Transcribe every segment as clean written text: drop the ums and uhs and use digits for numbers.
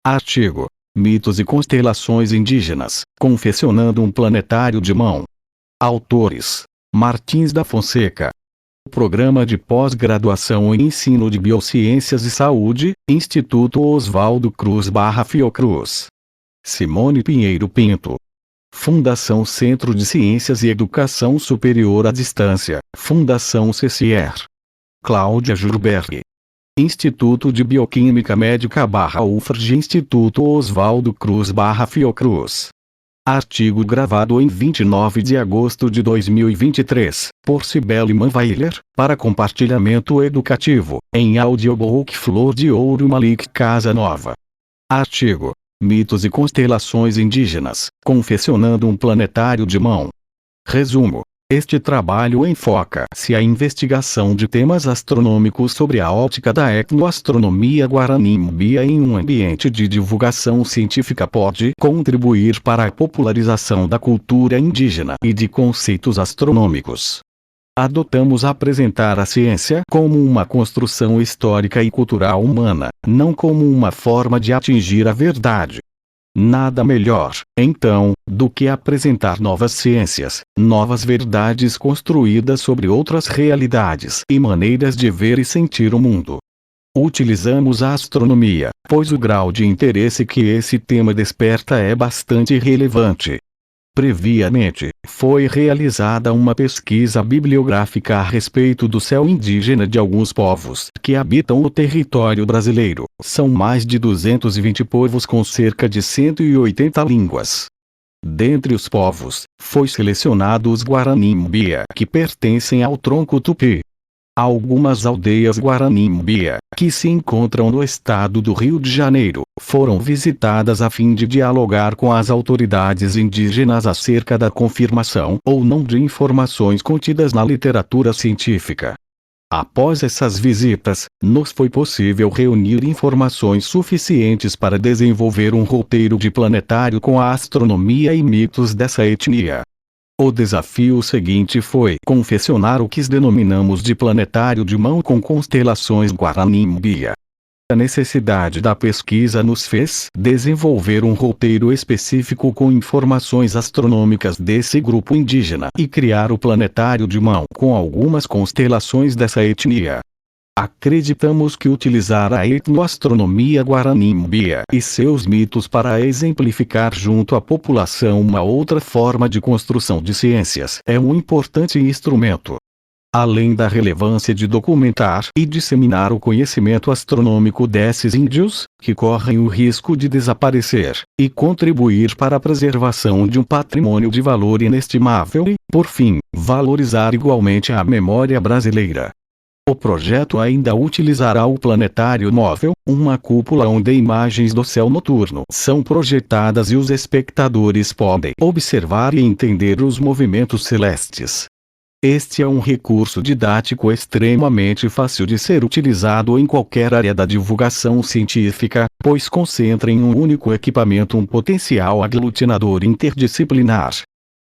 Artigo: Mitos e constelações indígenas, confeccionando um planetário de mão. Autores: Martins da Fonseca. Programa de Pós-Graduação em Ensino de Biociências e Saúde, Instituto Oswaldo Cruz/Fiocruz. Simone Pinheiro Pinto. Fundação Centro de Ciências e Educação Superior à Distância, Fundação CCR. Cláudia Jurberg. Instituto de Bioquímica Médica/UFRJ, Instituto Oswaldo Cruz/Fiocruz. Artigo gravado em 29 de agosto de 2023, por Cibele Manweiler, para compartilhamento educativo, em audiobook Flor de Ouro Malik Casanova. Artigo: Mitos e constelações indígenas, confeccionando um planetário de mão. Resumo: este trabalho enfoca-se à investigação de temas astronômicos sobre a ótica da etnoastronomia guarani-mbia em um ambiente de divulgação científica pode contribuir para a popularização da cultura indígena e de conceitos astronômicos. Adotamos apresentar a ciência como uma construção histórica e cultural humana, não como uma forma de atingir a verdade. Nada melhor, então, do que apresentar novas ciências, novas verdades construídas sobre outras realidades e maneiras de ver e sentir o mundo. Utilizamos a astronomia, pois o grau de interesse que esse tema desperta é bastante relevante. Previamente, foi realizada uma pesquisa bibliográfica a respeito do céu indígena de alguns povos que habitam o território brasileiro. São mais de 220 povos com cerca de 180 línguas. Dentre os povos, foi selecionado os Guarani-Mbia, que pertencem ao tronco Tupi. Algumas aldeias Guarani-Mbia, que se encontram no estado do Rio de Janeiro, foram visitadas a fim de dialogar com as autoridades indígenas acerca da confirmação ou não de informações contidas na literatura científica. Após essas visitas, nos foi possível reunir informações suficientes para desenvolver um roteiro de planetário com a astronomia e mitos dessa etnia. O desafio seguinte foi confeccionar o que denominamos de planetário de mão com constelações Guarani-Mbia. A necessidade da pesquisa nos fez desenvolver um roteiro específico com informações astronômicas desse grupo indígena e criar o planetário de mão com algumas constelações dessa etnia. Acreditamos que utilizar a etnoastronomia Guarani-Mbia e seus mitos para exemplificar junto à população uma outra forma de construção de ciências é um importante instrumento. Além da relevância de documentar e disseminar o conhecimento astronômico desses índios, que correm o risco de desaparecer, e contribuir para a preservação de um patrimônio de valor inestimável e, por fim, valorizar igualmente a memória brasileira. O projeto ainda utilizará o planetário móvel, uma cúpula onde imagens do céu noturno são projetadas e os espectadores podem observar e entender os movimentos celestes. Este é um recurso didático extremamente fácil de ser utilizado em qualquer área da divulgação científica, pois concentra em um único equipamento um potencial aglutinador interdisciplinar.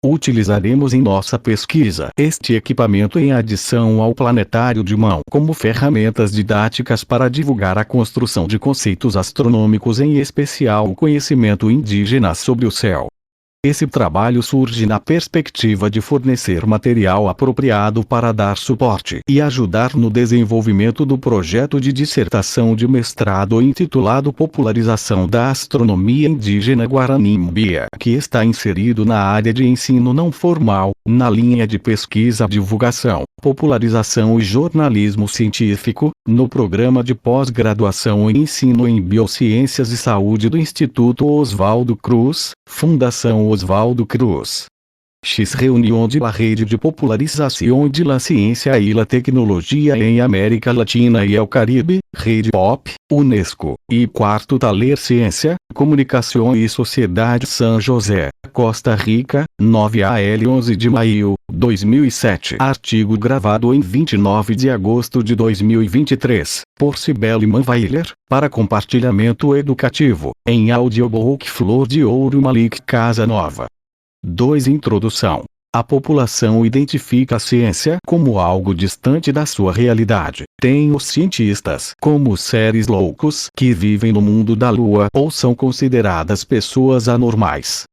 Utilizaremos em nossa pesquisa este equipamento em adição ao planetário de mão como ferramentas didáticas para divulgar a construção de conceitos astronômicos, em especial o conhecimento indígena sobre o céu. Esse trabalho surge na perspectiva de fornecer material apropriado para dar suporte e ajudar no desenvolvimento do projeto de dissertação de mestrado intitulado Popularização da Astronomia Indígena Guarani-Mbia, que está inserido na área de ensino não formal, na linha de pesquisa, divulgação, popularização e jornalismo científico, no programa de pós-graduação em ensino em Biociências e Saúde do Instituto Oswaldo Cruz, Fundação Oswaldo Cruz. Reunião de la Rede de Popularização de la Ciência e la Tecnologia em América Latina e el Caribe, Rede POP, Unesco, e quarto Taller Ciência, Comunicação e Sociedade São José, Costa Rica, 9 a 11 de maio, 2007. Artigo gravado em 29 de agosto de 2023, por Cibele Manweiler, para compartilhamento educativo, em audiobook Flor de Ouro Malik Casanova. 2. Introdução. A população identifica a ciência como algo distante da sua realidade. Tem os cientistas como seres loucos que vivem no mundo da lua ou são consideradas pessoas anormais.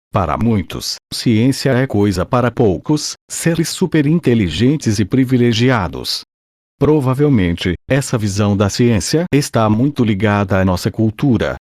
Para muitos, ciência é coisa para poucos, seres superinteligentes e privilegiados. Provavelmente, essa visão da ciência está muito ligada à nossa cultura.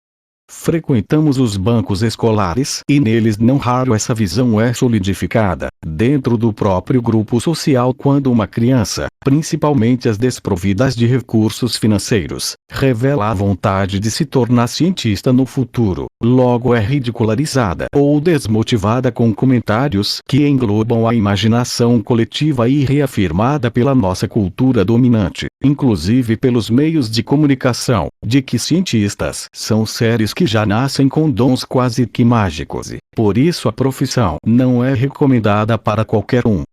Frequentamos os bancos escolares e neles não raro essa visão é solidificada, dentro do próprio grupo social quando uma criança, principalmente as desprovidas de recursos financeiros, revela a vontade de se tornar cientista no futuro, logo é ridicularizada ou desmotivada com comentários que englobam a imaginação coletiva e reafirmada pela nossa cultura dominante, inclusive pelos meios de comunicação, de que cientistas são seres que já nascem com dons quase que mágicos e, por isso a profissão não é recomendada para qualquer um.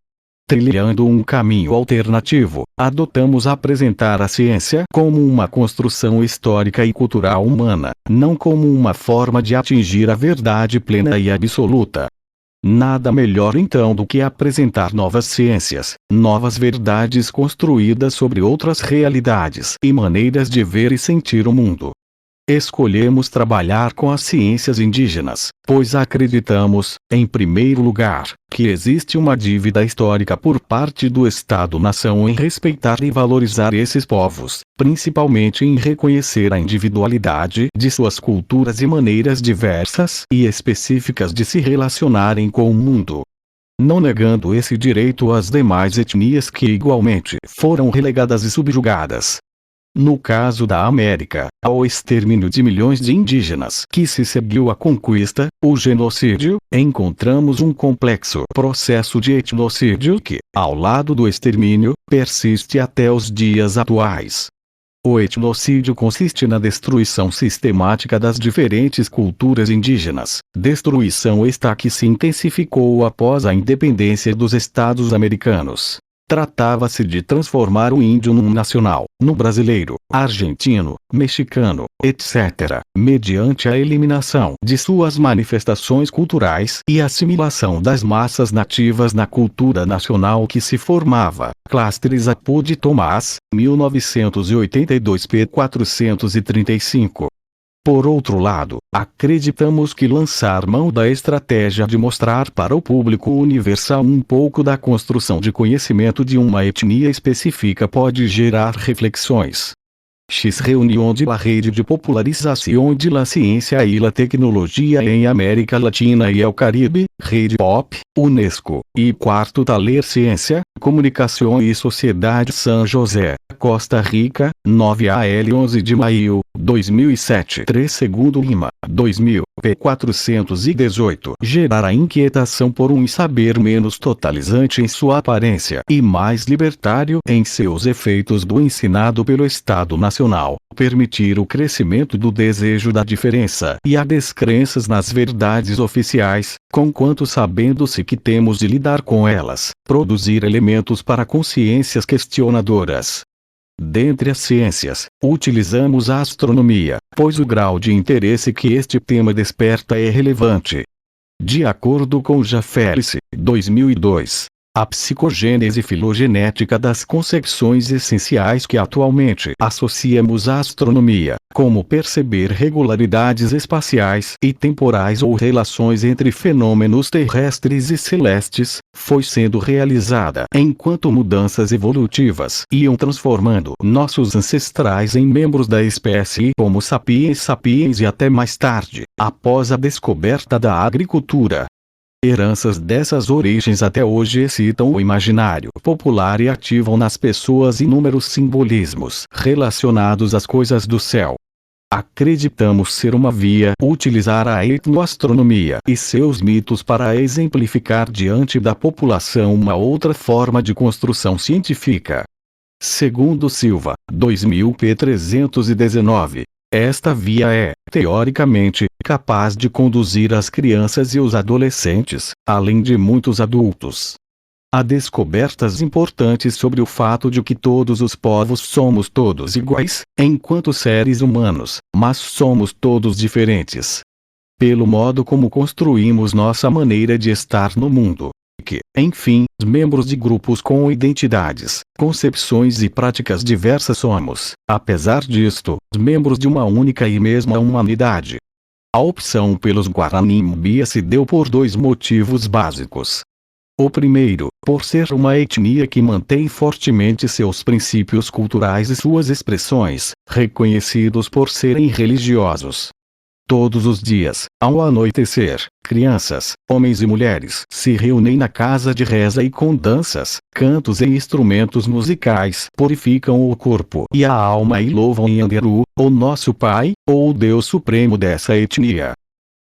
Trilhando um caminho alternativo, adotamos apresentar a ciência como uma construção histórica e cultural humana, não como uma forma de atingir a verdade plena e absoluta. Nada melhor então do que apresentar novas ciências, novas verdades construídas sobre outras realidades e maneiras de ver e sentir o mundo. Escolhemos trabalhar com as ciências indígenas, pois acreditamos, em primeiro lugar, que existe uma dívida histórica por parte do Estado-nação em respeitar e valorizar esses povos, principalmente em reconhecer a individualidade de suas culturas e maneiras diversas e específicas de se relacionarem com o mundo. Não negando esse direito às demais etnias que igualmente foram relegadas e subjugadas. No caso da América, ao extermínio de milhões de indígenas que se seguiu à conquista, o genocídio, encontramos um complexo processo de etnocídio que, ao lado do extermínio, persiste até os dias atuais. O etnocídio consiste na destruição sistemática das diferentes culturas indígenas, destruição esta que se intensificou após a independência dos Estados americanos. Tratava-se de transformar o índio num nacional, no brasileiro, argentino, mexicano, etc., mediante a eliminação de suas manifestações culturais e assimilação das massas nativas na cultura nacional que se formava. Clastres Apu de Tomás, 1982 p. 435. Por outro lado, acreditamos que lançar mão da estratégia de mostrar para o público universal um pouco da construção de conhecimento de uma etnia específica pode gerar reflexões. X Reunião de la Rede de Popularização de la Ciência e la Tecnologia em América Latina e el Caribe, Rede Pop, Unesco, e quarto Taller Ciência, Comunicação e Sociedade São José, Costa Rica, 9 a L 11 de maio, 2007 3 segundo Lima, 2000, p. 418 Gerar a inquietação por um saber menos totalizante em sua aparência e mais libertário em seus efeitos do ensinado pelo Estado Nacional, permitir o crescimento do desejo da diferença e a descrenças nas verdades oficiais, conquanto sabendo-se que temos de lidar com elas, produzir elementos para consciências questionadoras. Dentre as ciências, utilizamos a astronomia, pois o grau de interesse que este tema desperta é relevante. De acordo com Jaffery, 2002, a psicogênese filogenética das concepções essenciais que atualmente associamos à astronomia, como perceber regularidades espaciais e temporais ou relações entre fenômenos terrestres e celestes, foi sendo realizada enquanto mudanças evolutivas iam transformando nossos ancestrais em membros da espécie Homo sapiens sapiens e até mais tarde, após a descoberta da agricultura. Heranças dessas origens até hoje excitam o imaginário popular e ativam nas pessoas inúmeros simbolismos relacionados às coisas do céu. Acreditamos ser uma via utilizar a etnoastronomia e seus mitos para exemplificar diante da população uma outra forma de construção científica. Segundo Silva, 2000 p. 319. Esta via é, teoricamente, capaz de conduzir as crianças e os adolescentes, além de muitos adultos, a descobertas importantes sobre o fato de que todos os povos somos todos iguais, enquanto seres humanos, mas somos todos diferentes. Pelo modo como construímos nossa maneira de estar no mundo. que, enfim, membros de grupos com identidades, concepções e práticas diversas somos, apesar disto, membros de uma única e mesma humanidade. A opção pelos Guarani Mbia se deu por dois motivos básicos. O primeiro, por ser uma etnia que mantém fortemente seus princípios culturais e suas expressões, reconhecidos por serem religiosos. Todos os dias, ao anoitecer, crianças, homens e mulheres se reúnem na casa de reza e com danças, cantos e instrumentos musicais purificam o corpo e a alma e louvam Nyanderu, o nosso Pai, ou o Deus Supremo dessa etnia.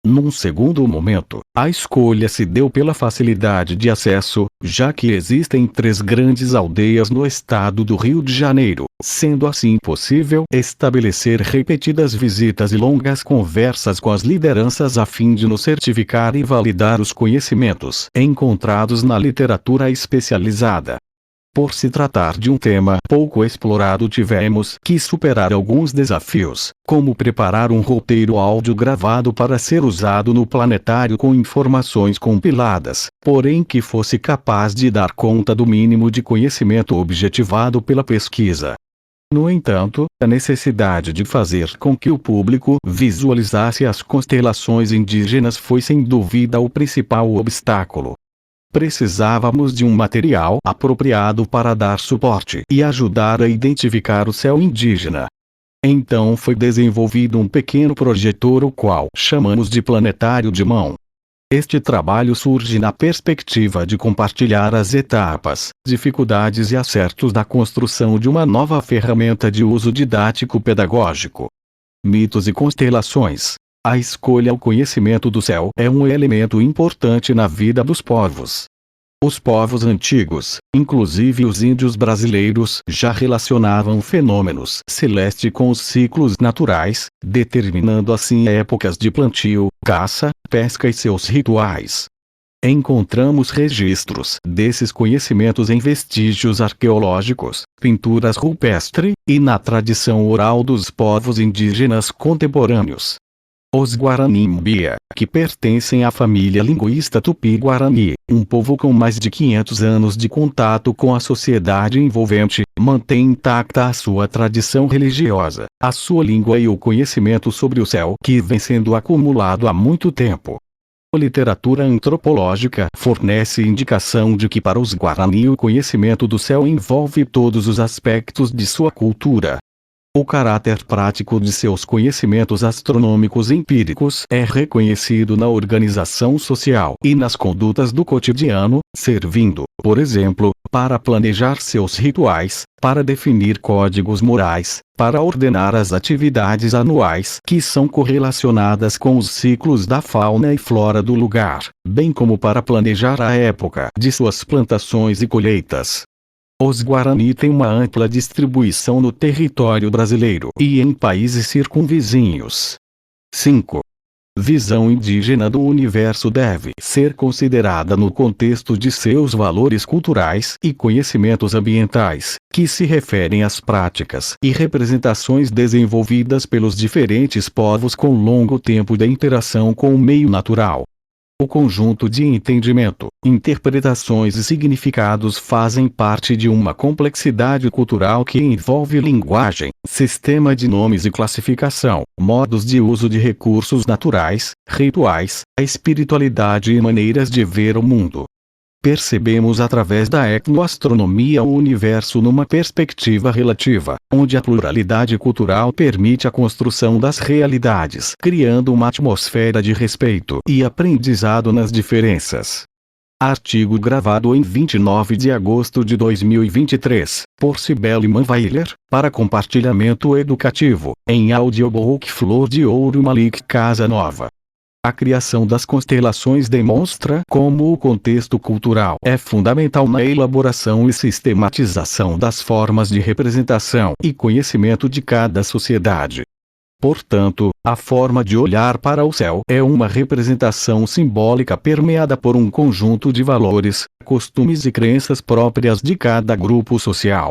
Num segundo momento, a escolha se deu pela facilidade de acesso, já que existem 3 grandes aldeias no estado do Rio de Janeiro, sendo assim possível estabelecer repetidas visitas e longas conversas com as lideranças a fim de nos certificar e validar os conhecimentos encontrados na literatura especializada. Por se tratar de um tema pouco explorado, tivemos que superar alguns desafios, como preparar um roteiro áudio gravado para ser usado no planetário com informações compiladas, porém que fosse capaz de dar conta do mínimo de conhecimento objetivado pela pesquisa. No entanto, a necessidade de fazer com que o público visualizasse as constelações indígenas foi sem dúvida o principal obstáculo. Precisávamos de um material apropriado para dar suporte e ajudar a identificar o céu indígena. Então foi desenvolvido um pequeno projetor, o qual chamamos de planetário de mão. Este trabalho surge na perspectiva de compartilhar as etapas, dificuldades e acertos da construção de uma nova ferramenta de uso didático-pedagógico. Mitos e constelações. A escolha ao conhecimento do céu é um elemento importante na vida dos povos. Os povos antigos, inclusive os índios brasileiros, já relacionavam fenômenos celestes com os ciclos naturais, determinando assim épocas de plantio, caça, pesca e seus rituais. Encontramos registros desses conhecimentos em vestígios arqueológicos, pinturas rupestres, e na tradição oral dos povos indígenas contemporâneos. Os Guarani Mbia, que pertencem à família linguista Tupi-Guarani, um povo com mais de 500 anos de contato com a sociedade envolvente, mantém intacta a sua tradição religiosa, a sua língua e o conhecimento sobre o céu que vem sendo acumulado há muito tempo. A literatura antropológica fornece indicação de que para os Guarani o conhecimento do céu envolve todos os aspectos de sua cultura. O caráter prático de seus conhecimentos astronômicos empíricos é reconhecido na organização social e nas condutas do cotidiano, servindo, por exemplo, para planejar seus rituais, para definir códigos morais, para ordenar as atividades anuais que são correlacionadas com os ciclos da fauna e flora do lugar, bem como para planejar a época de suas plantações e colheitas. Os Guarani têm uma ampla distribuição no território brasileiro e em países circunvizinhos. 5. Visão indígena do universo deve ser considerada no contexto de seus valores culturais e conhecimentos ambientais, que se referem às práticas e representações desenvolvidas pelos diferentes povos com longo tempo de interação com o meio natural. O conjunto de entendimento, interpretações e significados fazem parte de uma complexidade cultural que envolve linguagem, sistema de nomes e classificação, modos de uso de recursos naturais, rituais, a espiritualidade e maneiras de ver o mundo. Percebemos através da etnoastronomia o universo numa perspectiva relativa, onde a pluralidade cultural permite a construção das realidades, criando uma atmosfera de respeito e aprendizado nas diferenças. Artigo gravado em 29 de agosto de 2023, por Cibele Manweiler, para compartilhamento educativo, em audiobook Flor de Ouro Malik Casanova. A criação das constelações demonstra como o contexto cultural é fundamental na elaboração e sistematização das formas de representação e conhecimento de cada sociedade. Portanto, a forma de olhar para o céu é uma representação simbólica permeada por um conjunto de valores, costumes e crenças próprias de cada grupo social.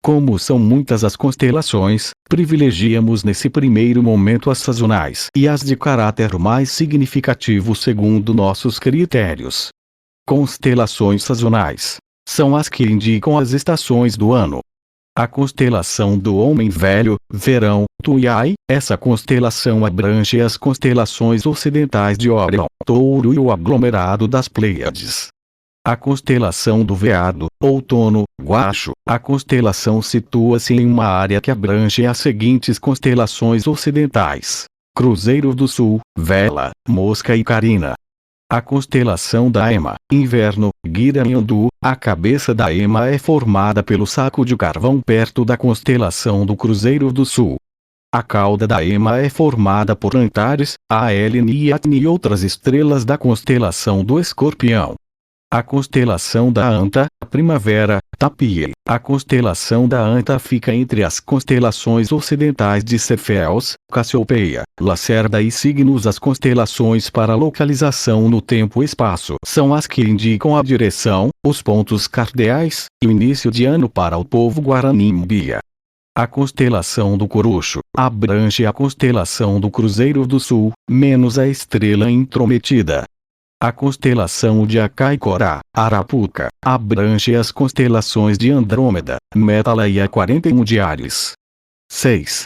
Como são muitas as constelações, privilegiamos nesse primeiro momento as sazonais e as de caráter mais significativo segundo nossos critérios. Constelações sazonais são as que indicam as estações do ano. A constelação do Homem Velho, Verão, Tuiai, essa constelação abrange as constelações ocidentais de Órion, Touro e o aglomerado das Pleiades. A constelação do Veado, Outono, Guacho, a constelação situa-se em uma área que abrange as seguintes constelações ocidentais: Cruzeiro do Sul, Vela, Mosca e Carina. A constelação da Ema, Inverno, Guiranhandu, a cabeça da Ema é formada pelo saco de carvão perto da constelação do Cruzeiro do Sul. A cauda da Ema é formada por Antares, Aelin e Atni e outras estrelas da constelação do Escorpião. A constelação da Anta, Primavera, Tapie. A constelação da Anta fica entre as constelações ocidentais de Cefeus, Cassiopeia, Lacerda e Cygnus. As constelações para localização no tempo e espaço são as que indicam a direção, os pontos cardeais, e o início de ano para o povo Guarani Mbia. A constelação do Corucho abrange a constelação do Cruzeiro do Sul, menos a estrela intrometida. A constelação de Acaicorá, Arapuca, abrange as constelações de Andrômeda, Métala e a 41 de Áries. 6.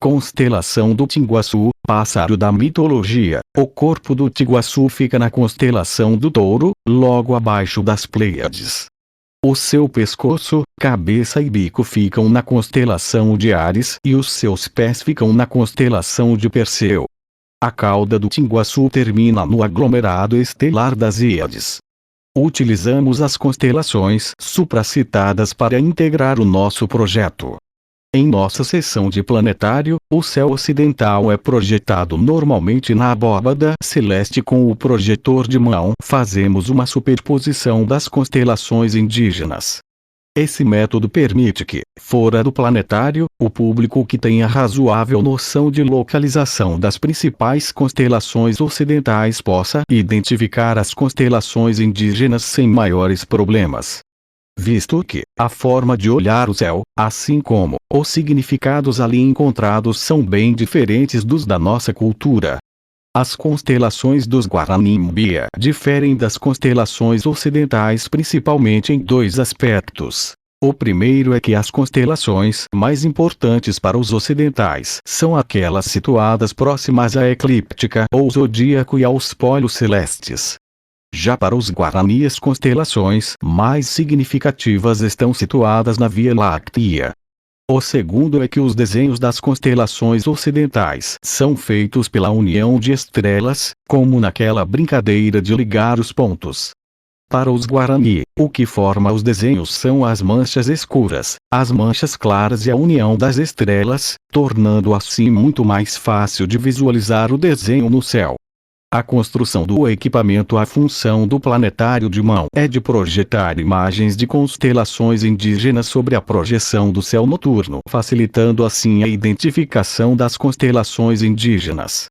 Constelação do Tinguaçu, pássaro da mitologia. O corpo do Tinguaçu fica na constelação do Touro, logo abaixo das Pleiades. O seu pescoço, cabeça e bico ficam na constelação de Áries e os seus pés ficam na constelação de Perseu. A cauda do Tinguaçu termina no aglomerado estelar das Íades. Utilizamos as constelações supracitadas para integrar o nosso projeto. Em nossa seção de planetário, o céu ocidental é projetado normalmente na abóbada celeste com o projetor de mão. Fazemos uma superposição das constelações indígenas. Esse método permite que, fora do planetário, o público que tenha razoável noção de localização das principais constelações ocidentais possa identificar as constelações indígenas sem maiores problemas. Visto que a forma de olhar o céu, assim como os significados ali encontrados são bem diferentes dos da nossa cultura. As constelações dos Guarani Mbia diferem das constelações ocidentais principalmente em dois aspectos. O primeiro é que as constelações mais importantes para os ocidentais são aquelas situadas próximas à eclíptica ou zodíaco e aos polos celestes. Já para os Guarani as constelações mais significativas estão situadas na Via Láctea. O segundo é que os desenhos das constelações ocidentais são feitos pela união de estrelas, como naquela brincadeira de ligar os pontos. Para os Guarani, o que forma os desenhos são as manchas escuras, as manchas claras e a união das estrelas, tornando assim muito mais fácil de visualizar o desenho no céu. A construção do equipamento. A função do planetário de mão é de projetar imagens de constelações indígenas sobre a projeção do céu noturno, facilitando assim a identificação das constelações indígenas.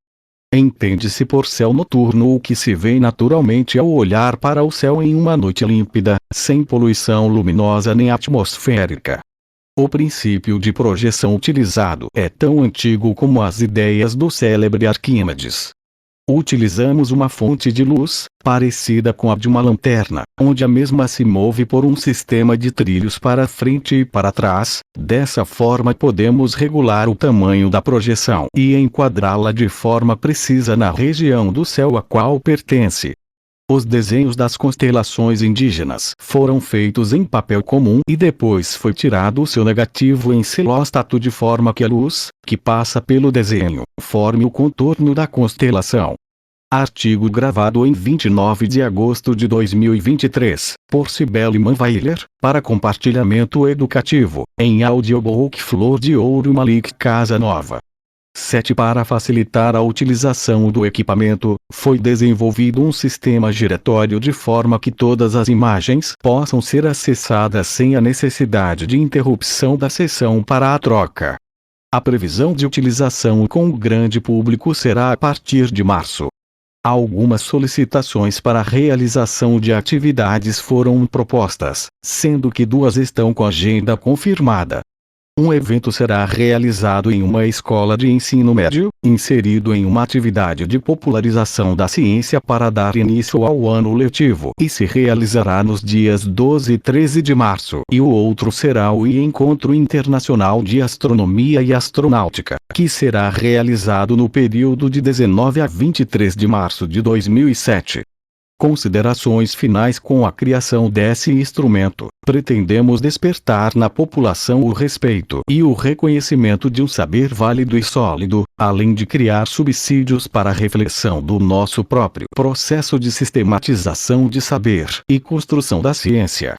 Entende-se por céu noturno o que se vê naturalmente ao olhar para o céu em uma noite límpida, sem poluição luminosa nem atmosférica. O princípio de projeção utilizado é tão antigo como as ideias do célebre Arquímedes. Utilizamos uma fonte de luz, parecida com a de uma lanterna, onde a mesma se move por um sistema de trilhos para frente e para trás. Dessa forma podemos regular o tamanho da projeção e enquadrá-la de forma precisa na região do céu a qual pertence. Os desenhos das constelações indígenas foram feitos em papel comum e depois foi tirado o seu negativo em celóstato de forma que a luz, que passa pelo desenho, forme o contorno da constelação. Artigo gravado em 29 de agosto de 2023, por Cibele Manweiler, para compartilhamento educativo, em audiobook Flor de Ouro Malik Casanova. 7. Para facilitar a utilização do equipamento, foi desenvolvido um sistema giratório de forma que todas as imagens possam ser acessadas sem a necessidade de interrupção da sessão para a troca. A previsão de utilização com o grande público será a partir de março. Algumas solicitações para a realização de atividades foram propostas, sendo que 2 estão com agenda confirmada. Um evento será realizado em uma escola de ensino médio, inserido em uma atividade de popularização da ciência para dar início ao ano letivo e se realizará nos dias 12 e 13 de março. E o outro será o Encontro Internacional de Astronomia e Astronáutica, que será realizado no período de 19 a 23 de março de 2007. Considerações finais. Com a criação desse instrumento, pretendemos despertar na população o respeito e o reconhecimento de um saber válido e sólido, além de criar subsídios para a reflexão do nosso próprio processo de sistematização de saber e construção da ciência.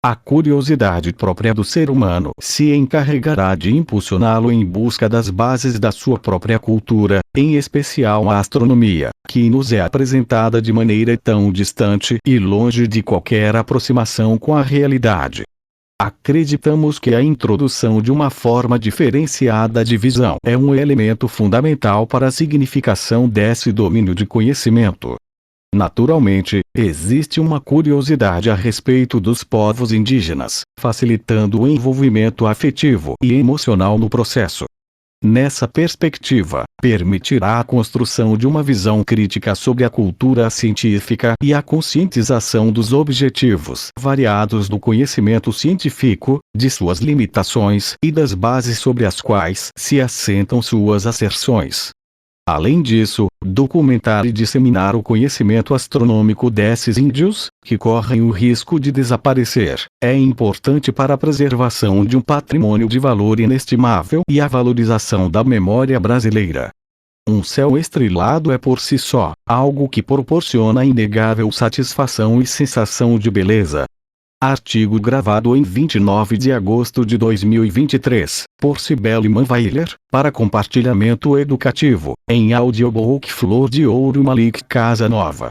A curiosidade própria do ser humano se encarregará de impulsioná-lo em busca das bases da sua própria cultura, em especial a astronomia, que nos é apresentada de maneira tão distante e longe de qualquer aproximação com a realidade. Acreditamos que a introdução de uma forma diferenciada de visão é um elemento fundamental para a significação desse domínio de conhecimento. Naturalmente, existe uma curiosidade a respeito dos povos indígenas, facilitando o envolvimento afetivo e emocional no processo. Nessa perspectiva, permitirá a construção de uma visão crítica sobre a cultura científica e a conscientização dos objetivos variados do conhecimento científico, de suas limitações e das bases sobre as quais se assentam suas asserções. Além disso, documentar e disseminar o conhecimento astronômico desses índios, que correm o risco de desaparecer, é importante para a preservação de um patrimônio de valor inestimável e a valorização da memória brasileira. Um céu estrelado é por si só algo que proporciona inegável satisfação e sensação de beleza. Artigo gravado em 29 de agosto de 2023, por Cibele Manweiler, para compartilhamento educativo, em audiobook Flor de Ouro Malik Casanova.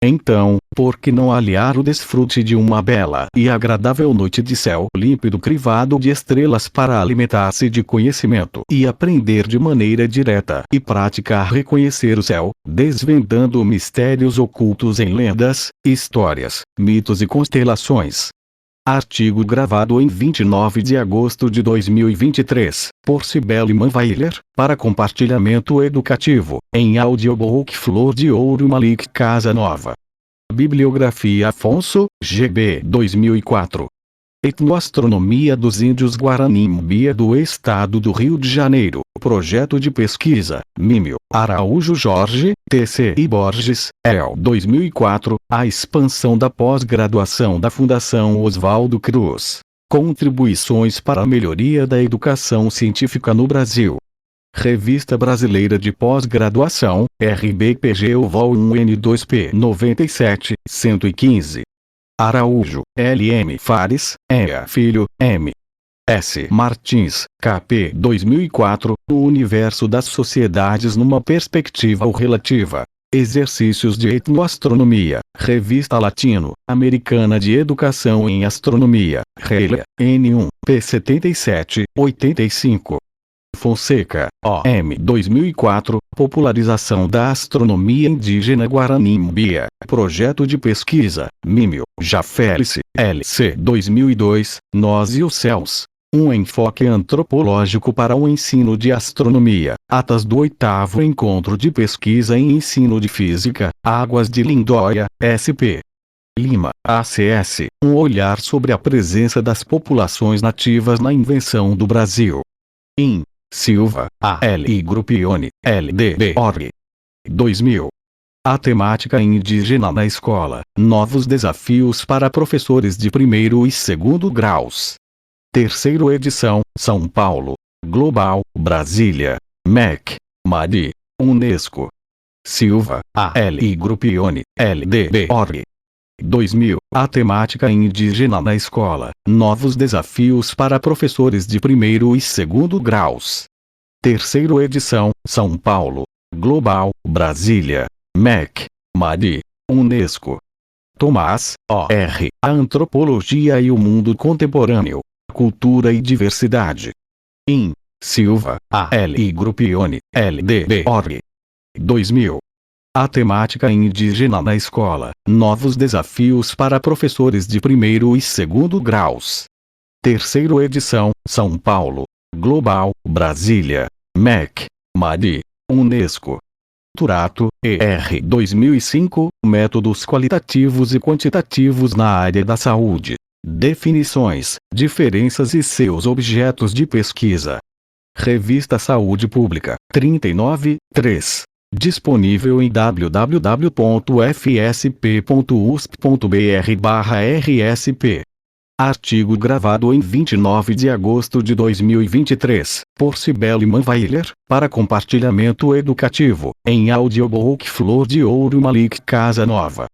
Então, por que não aliar o desfrute de uma bela e agradável noite de céu límpido crivado de estrelas para alimentar-se de conhecimento e aprender de maneira direta e prática a reconhecer o céu, desvendando mistérios ocultos em lendas, histórias, mitos e constelações. Artigo gravado em 29 de agosto de 2023, por Cibele Manweiler, para compartilhamento educativo, em audiobook Flor de Ouro Malik Casanova. Bibliografia Afonso, GB 2004. Etnoastronomia dos Índios Guarani Mbia do Estado do Rio de Janeiro. Projeto de pesquisa, Mímio, Araújo Jorge, TC e Borges, EL 2004, a expansão da pós-graduação da Fundação Oswaldo Cruz. Contribuições para a melhoria da educação científica no Brasil. Revista Brasileira de Pós-Graduação, RBPG UVOL 1N2P 97, 115. Araújo, L.M. Fares, E.A. Filho, M. S. Martins, KP 2004, O Universo das Sociedades numa Perspectiva Relativa. Exercícios de Etnoastronomia, Revista Latino-Americana de Educação em Astronomia, RELA, N1, P77, 85. Fonseca, O.M. 2004, Popularização da Astronomia Indígena Guarani Mbia, Projeto de Pesquisa, Mímio, Jafelice, L.C. 2002, Nós e os Céus. Um enfoque antropológico para o ensino de astronomia. Atas do 8º Encontro de Pesquisa em Ensino de Física, Águas de Lindóia, SP. Lima, ACS, um olhar sobre a presença das populações nativas na invenção do Brasil. In. Silva, A.L. e Gruppione, L.D.B. Org. 2000. A temática indígena na escola, novos desafios para professores de primeiro e segundo graus. Terceira edição, São Paulo. Global, Brasília. MEC. Mari. Unesco. Silva, A.L. e Gruppione, L.D.B. Org. 2000. A temática indígena na escola, novos desafios para professores de primeiro e segundo graus. Terceira edição, São Paulo. Global, Brasília. MEC. Mari. Unesco. Tomás, O.R. A Antropologia e o Mundo Contemporâneo. Cultura e Diversidade. In. Silva, A.L. e Gruppione, L.D.B. Org. 2000. A temática indígena na escola, novos desafios para professores de primeiro e segundo graus. Terceira edição, São Paulo. Global, Brasília, MEC, MADI, Unesco. Turato, ER 2005, Métodos qualitativos e quantitativos na área da saúde. Definições, diferenças e seus objetos de pesquisa. Revista Saúde Pública, 39, 3. Disponível em www.fsp.usp.br/rsp. Artigo gravado em 29 de agosto de 2023, por Cibele Manweiler, para compartilhamento educativo, em audiobook Flor de Ouro Malik Casa Nova.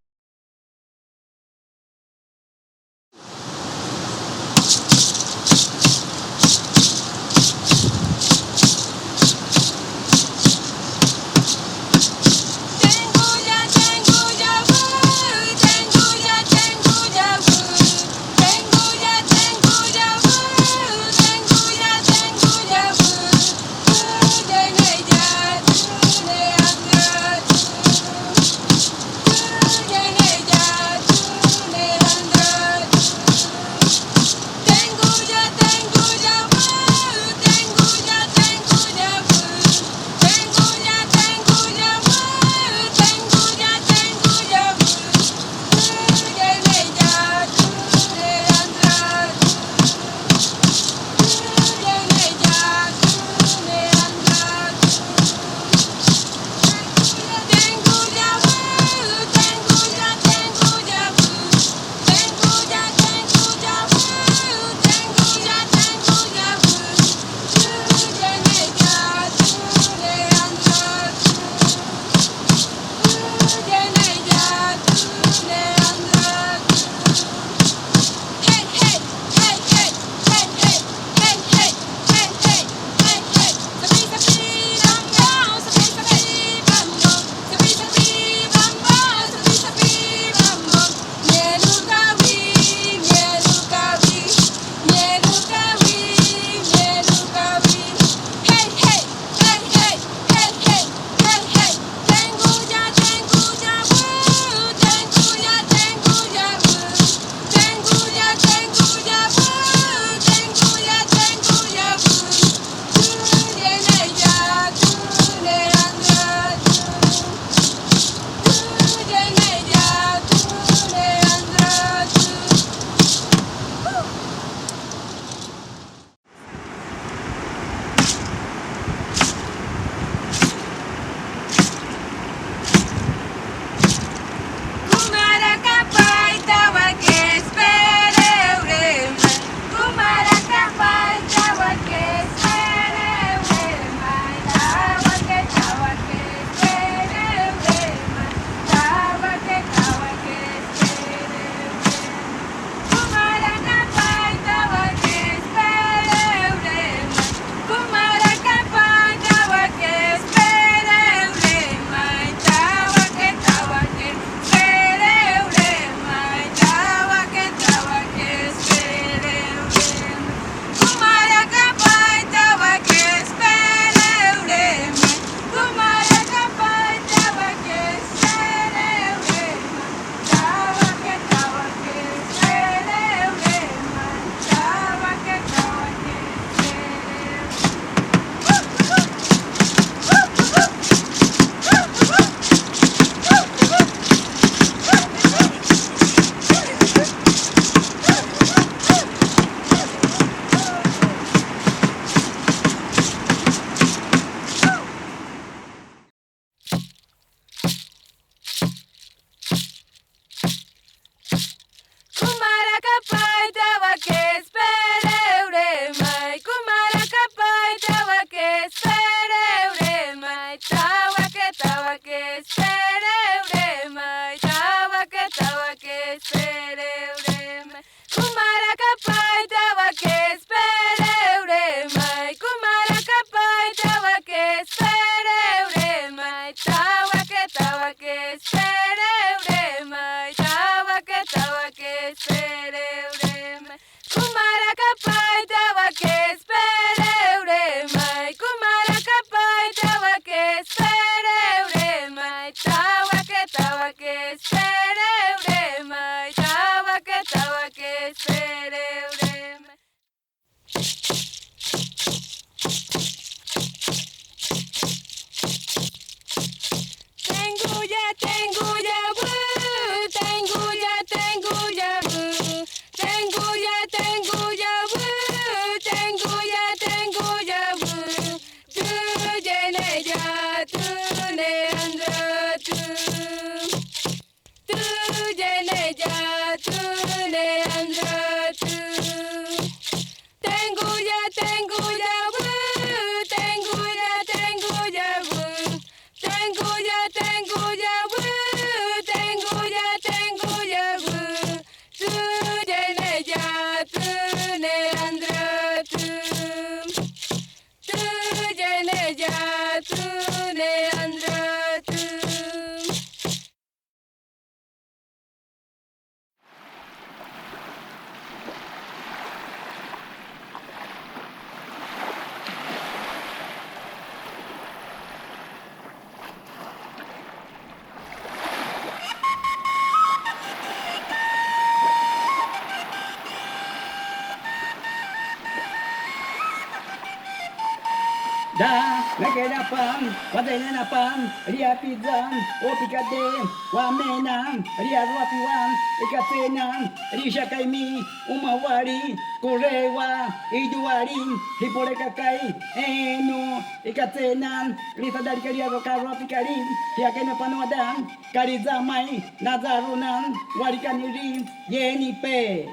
Da, nakeda pam, wadena pam, ria pizzan, o picade, wamena, ria ruapiwan, ikatenan, risha kaimi, umawari, korewa, iduari, hipore kakai, eno, ikatenan, rita dari karia rokarwa pikari, hiakena panuadan, karizamai, nazarunan, warikaniri, yenipe.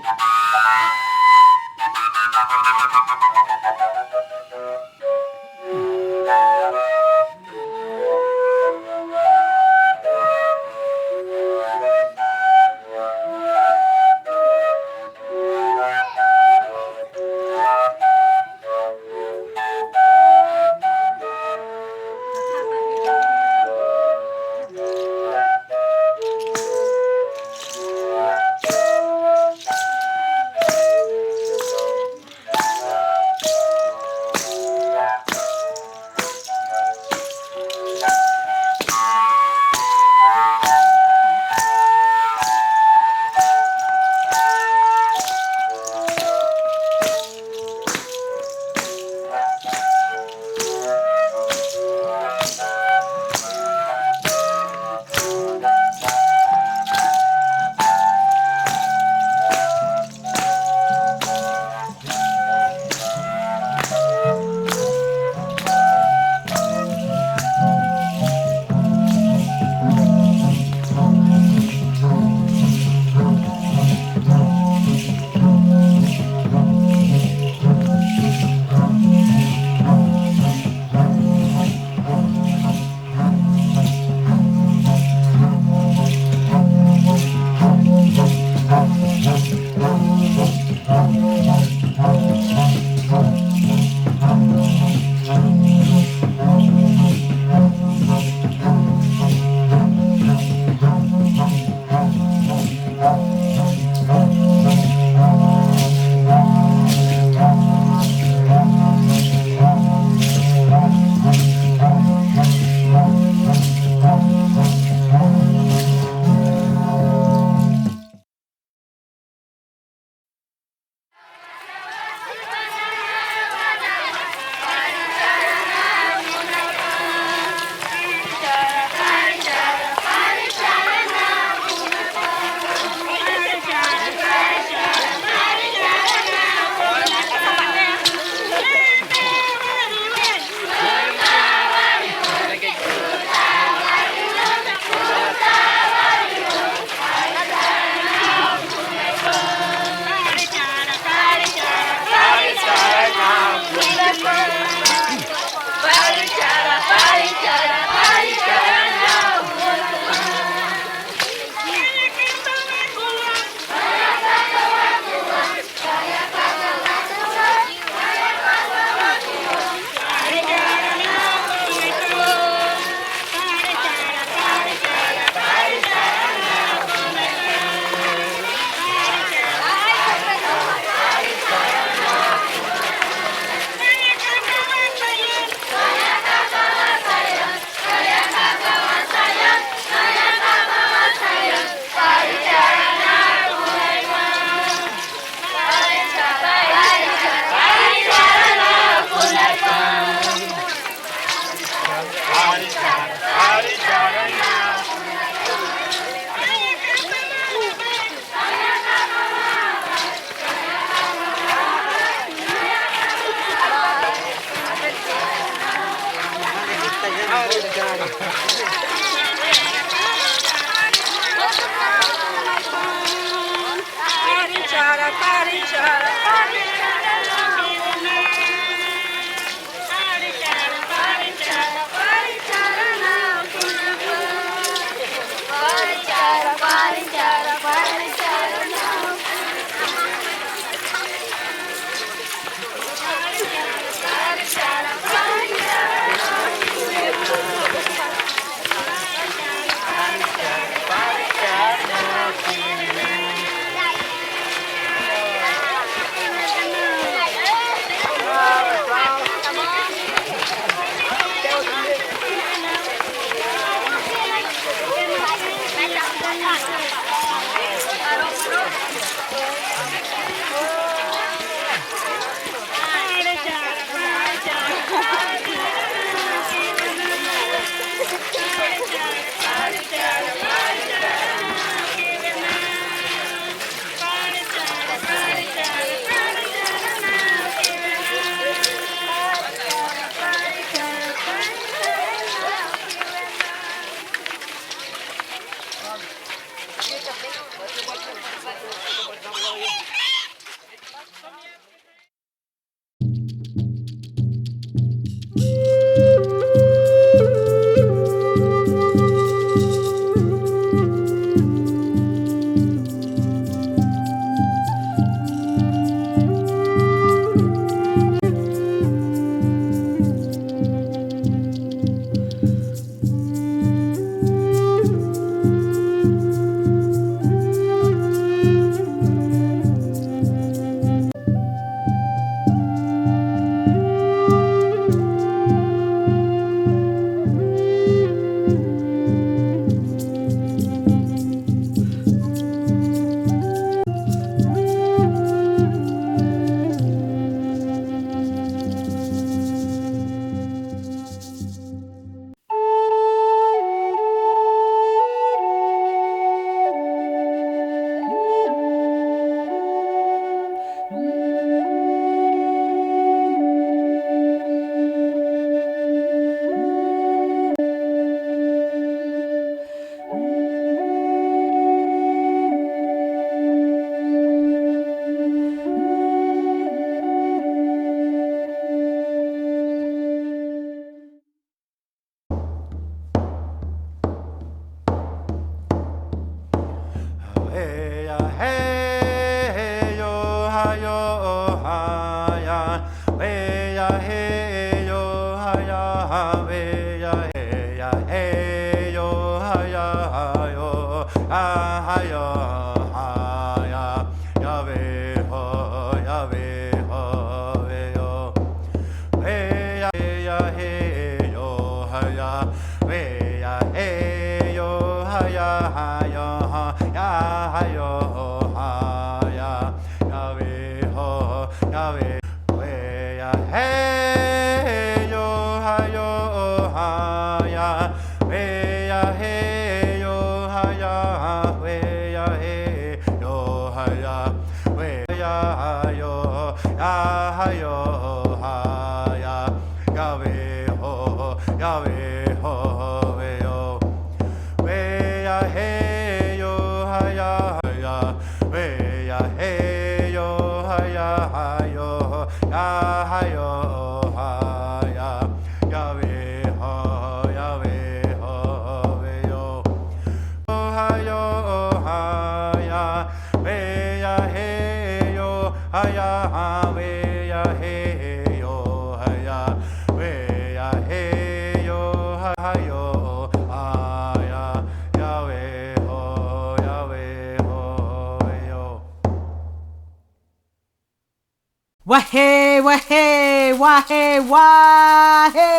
Wahe, wahe, wahe, wahe.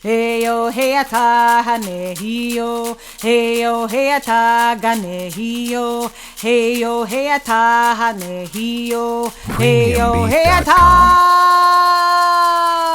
Heyo, heata, hanehiyo. Heyo, heata, ganehiyo. Heyo, heata, hanehiyo. Heyo, heata,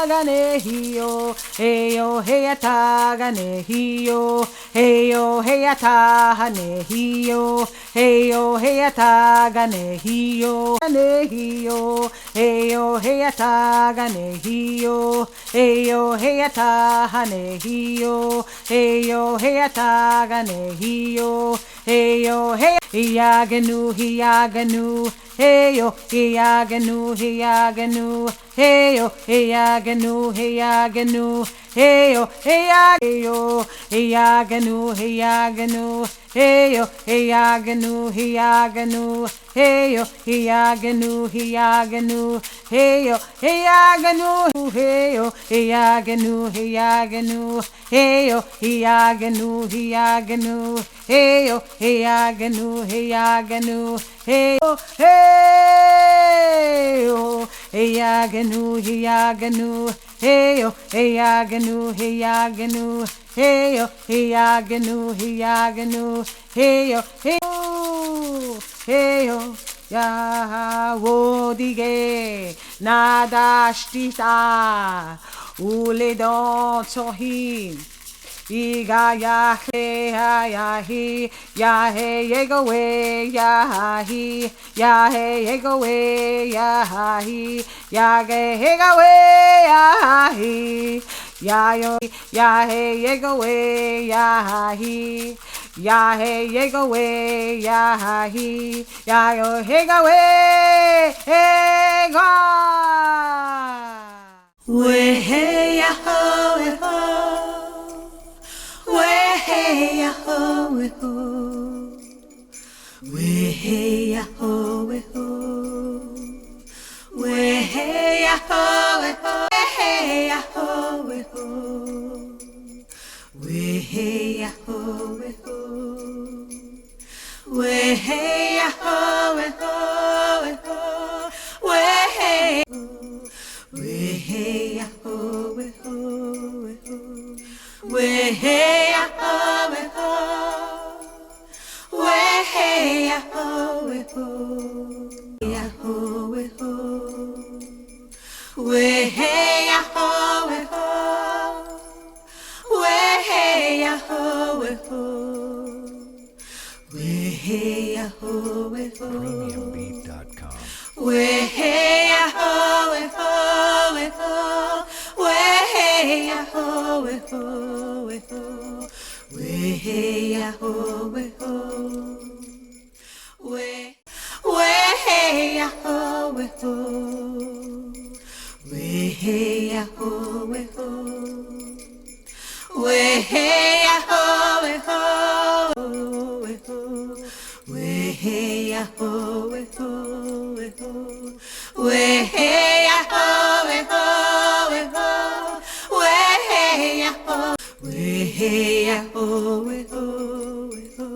ganehiyo. Heyo, heata, ganehiyo. Heyo, heata, hanehiyo. Heyo, heata, ganehiyo. Ganehiyo. Heyo, heata, ganehiyo. Heyo, heata, hanehiyo. Heyo, heata, ganehiyo. Heyo, hey, hiyaganu, hiyaganu. Heyo, hiyaganu, hiyaganu. Heyo, hiyaganu, hiyaganu. Heyo, heyo, hiyaganu, hiyaganu. Heyo, hiyaganu, hiyaganu. Heyo, hiyaganu, hiyaganu. Heyo, hiyaganu, heyo, hiyaganu, hiyaganu. Heyo, hiyaganu, hiyaganu. Heyo, hiyaganu, hiyaganu. Heyo, heyo, hiyaganu, hiyaganu. Heyo, hiyaganu, hiyaganu. Heyo, hiyaganu, hiyaganu. Heyo, heyo, heyo. Yawodige nadashtita uledon sohim. Iga yahe yahi yahe yegowe yahi yahe yegowe yahi yage yegowe yahi yayo yahe yegowe yahi ya hey ye go way, ya he, ya yo hey go way, hey go. Way hey ya ho, way hey ya ho, way hey ya ho, way hey ya ho, way hey ya ho, way hey ya ho, way hey ya ho, way hey. We hey ya ho, we ho, we ho. We hey ya ho, we ho. We hey ya ho, we ho. Ya ho, we ho. We hey ya ho, we ho. We hey ya ho, we ho. We hey ya ho, we ho. PremiumBeat.com. We hey ya ho, we ho, we ho. We hey ya ho, we ho, we ho. We hey ya ho, we ho. We hey ya ho, we ho. We hey ya ho, we ho. We hey ya ho, we ho, we ho. We hey ya ho, we ho, we ho. We hey ya ho, we ho, we ho. We hey ya ho, we hey ya ho, we ho, we ho.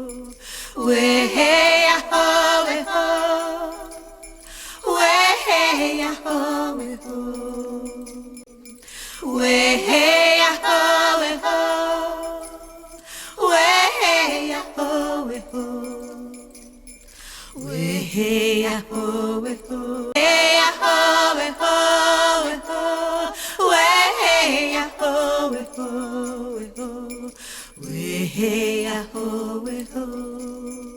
We hey ya ho, we ho. We hey ya ho, we ho. We hey ya ho, we ho. We hey ya ho, we ho. We hey ya ho, we ho. Hey ya ho, we ho, we ho. We hey ya ho, we ho, we ho. We hey ya ho, we ho.